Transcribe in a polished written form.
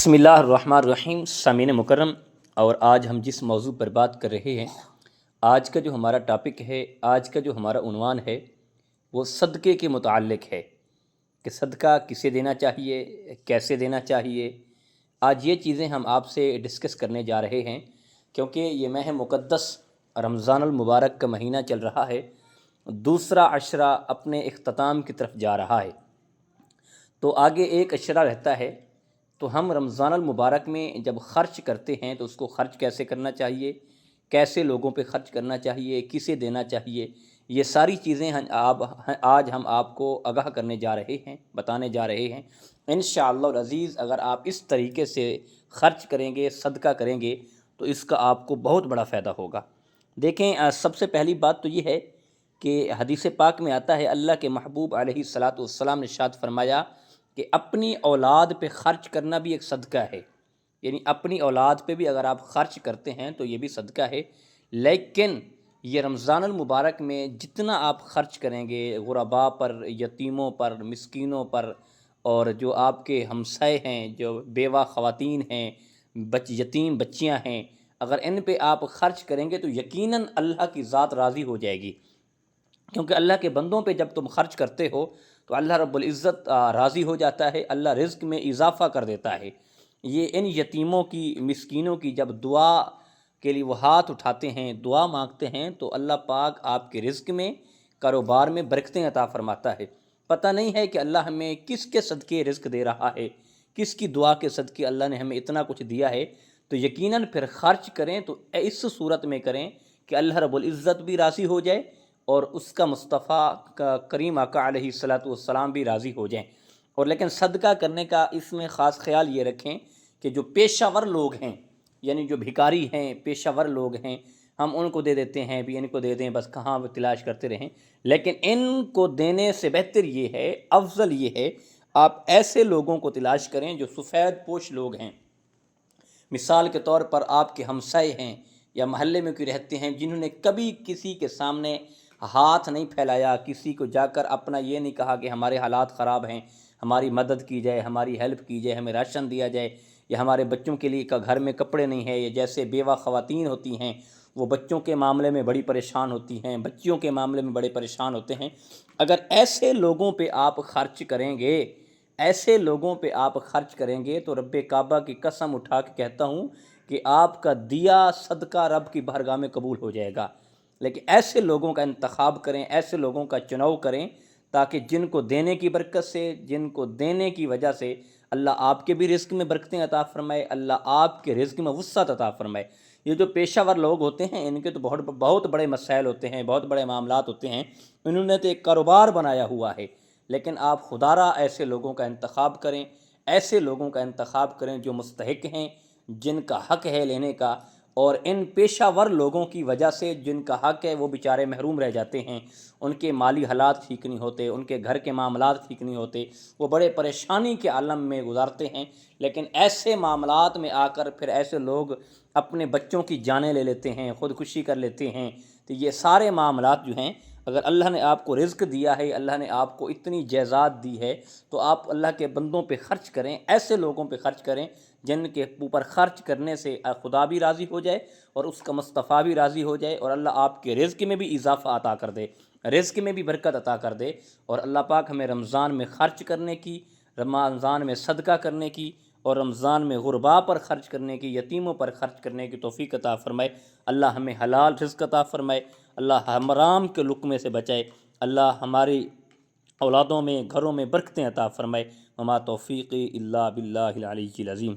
بسم اللہ الرحمن الرحیم. سامعین مکرم، اور آج ہم جس موضوع پر بات کر رہے ہیں، آج کا جو ہمارا ٹاپک ہے، آج کا جو ہمارا عنوان ہے، وہ صدقے کے متعلق ہے کہ صدقہ کسے دینا چاہیے، کیسے دینا چاہیے. آج یہ چیزیں ہم آپ سے ڈسکس کرنے جا رہے ہیں کیونکہ یہ ماہ مقدس رمضان المبارک کا مہینہ چل رہا ہے، دوسرا عشرہ اپنے اختتام کی طرف جا رہا ہے. تو آگے ایک عشرہ رہتا ہے، تو ہم رمضان المبارک میں جب خرچ کرتے ہیں تو اس کو خرچ کیسے کرنا چاہیے، کیسے لوگوں پہ خرچ کرنا چاہیے، کسے دینا چاہیے، یہ ساری چیزیں آج ہم آپ کو آگاہ کرنے جا رہے ہیں، بتانے جا رہے ہیں. انشاءاللہ العزیز اگر آپ اس طریقے سے خرچ کریں گے، صدقہ کریں گے، تو اس کا آپ کو بہت بڑا فائدہ ہوگا. دیکھیں، سب سے پہلی بات تو یہ ہے کہ حدیث پاک میں آتا ہے، اللہ کے محبوب علیہ الصلاۃ والسلام نے ارشاد فرمایا کہ اپنی اولاد پہ خرچ کرنا بھی ایک صدقہ ہے. یعنی اپنی اولاد پہ بھی اگر آپ خرچ کرتے ہیں تو یہ بھی صدقہ ہے. لیکن یہ رمضان المبارک میں جتنا آپ خرچ کریں گے غرباء پر، یتیموں پر، مسکینوں پر، اور جو آپ کے ہمسائے ہیں، جو بیوہ خواتین ہیں، یتیم بچیاں ہیں، اگر ان پہ آپ خرچ کریں گے تو یقیناً اللہ کی ذات راضی ہو جائے گی. کیونکہ اللہ کے بندوں پہ جب تم خرچ کرتے ہو تو اللہ رب العزت راضی ہو جاتا ہے، اللہ رزق میں اضافہ کر دیتا ہے. یہ ان یتیموں کی، مسکینوں کی جب دعا کے لیے وہ ہاتھ اٹھاتے ہیں، دعا مانگتے ہیں، تو اللہ پاک آپ کے رزق میں، کاروبار میں برکتیں عطا فرماتا ہے. پتہ نہیں ہے کہ اللہ ہمیں کس کے صدقے رزق دے رہا ہے، کس کی دعا کے صدقے اللہ نے ہمیں اتنا کچھ دیا ہے. تو یقیناً پھر خرچ کریں تو اس صورت میں کریں کہ اللہ رب العزت بھی راضی ہو جائے اور اس کا مصطفیٰ کا کریم آقا علیہ الصلاۃ والسلام بھی راضی ہو جائیں. اور لیکن صدقہ کرنے کا اس میں خاص خیال یہ رکھیں کہ جو پیشہ ور لوگ ہیں، یعنی جو بھکاری ہیں، پیشہ ور لوگ ہیں، ہم ان کو دے دیتے ہیں، بھی ان کو دے دیں، بس کہاں وہ تلاش کرتے رہیں. لیکن ان کو دینے سے بہتر یہ ہے، افضل یہ ہے، آپ ایسے لوگوں کو تلاش کریں جو سفید پوش لوگ ہیں. مثال کے طور پر آپ کے ہمسائے ہیں یا محلے میں کوئی رہتے ہیں جنہوں نے کبھی کسی کے سامنے ہاتھ نہیں پھیلایا، کسی کو جا کر اپنا یہ نہیں کہا کہ ہمارے حالات خراب ہیں، ہماری مدد کی جائے، ہماری ہیلپ کی جائے، ہمیں راشن دیا جائے، یا ہمارے بچوں کے لیے گھر میں کپڑے نہیں ہیں. یا جیسے بیوہ خواتین ہوتی ہیں، وہ بچوں کے معاملے میں بڑی پریشان ہوتی ہیں، بچیوں کے معاملے میں بڑے پریشان ہوتے ہیں. اگر ایسے لوگوں پہ آپ خرچ کریں گے، ایسے لوگوں پہ آپ خرچ کریں گے تو رب کعبہ کی قسم اٹھا کے کہتا ہوں کہ آپ کا دیا صدقہ رب کی بارگاہ میں قبول ہو جائے گا. لیکن ایسے لوگوں کا انتخاب کریں، ایسے لوگوں کا چناؤ کریں تاکہ جن کو دینے کی برکت سے، جن کو دینے کی وجہ سے اللہ آپ کے بھی رزق میں برکتیں عطا فرمائے، اللہ آپ کے رزق میں وسعت عطا فرمائے. یہ جو پیشہ ور لوگ ہوتے ہیں ان کے تو بہت بڑے مسائل ہوتے ہیں، بہت بڑے معاملات ہوتے ہیں، انہوں نے تو ایک کاروبار بنایا ہوا ہے. لیکن آپ خدارہ ایسے لوگوں کا انتخاب کریں، ایسے لوگوں کا انتخاب کریں جو مستحق ہیں، جن کا حق ہے لینے کا. اور ان پیشہ ور لوگوں کی وجہ سے جن کا حق ہے وہ بیچارے محروم رہ جاتے ہیں، ان کے مالی حالات ٹھیک نہیں ہوتے، ان کے گھر کے معاملات ٹھیک نہیں ہوتے، وہ بڑے پریشانی کے عالم میں گزارتے ہیں. لیکن ایسے معاملات میں آ کر پھر ایسے لوگ اپنے بچوں کی جانیں لے لیتے ہیں، خودکشی کر لیتے ہیں. تو یہ سارے معاملات جو ہیں، اگر اللہ نے آپ کو رزق دیا ہے، اللہ نے آپ کو اتنی جائیداد دی ہے، تو آپ اللہ کے بندوں پہ خرچ کریں، ایسے لوگوں پہ خرچ کریں جن کے اوپر خرچ کرنے سے خدا بھی راضی ہو جائے اور اس کا مصطفیٰ بھی راضی ہو جائے، اور اللہ آپ کے رزق میں بھی اضافہ عطا کر دے، رزق میں بھی برکت عطا کر دے. اور اللہ پاک ہمیں رمضان میں خرچ کرنے کی، رمضان میں صدقہ کرنے کی، اور رمضان میں غرباء پر خرچ کرنے کی، یتیموں پر خرچ کرنے کی توفیق عطا فرمائے. اللہ ہمیں حلال رزق عطا فرمائے، اللہ حرام کے لقمے سے بچائے، اللہ ہماری اولادوں میں، گھروں میں برکتیں عطا فرمائے. وما توفیقی الا باللہ العلی العظیم.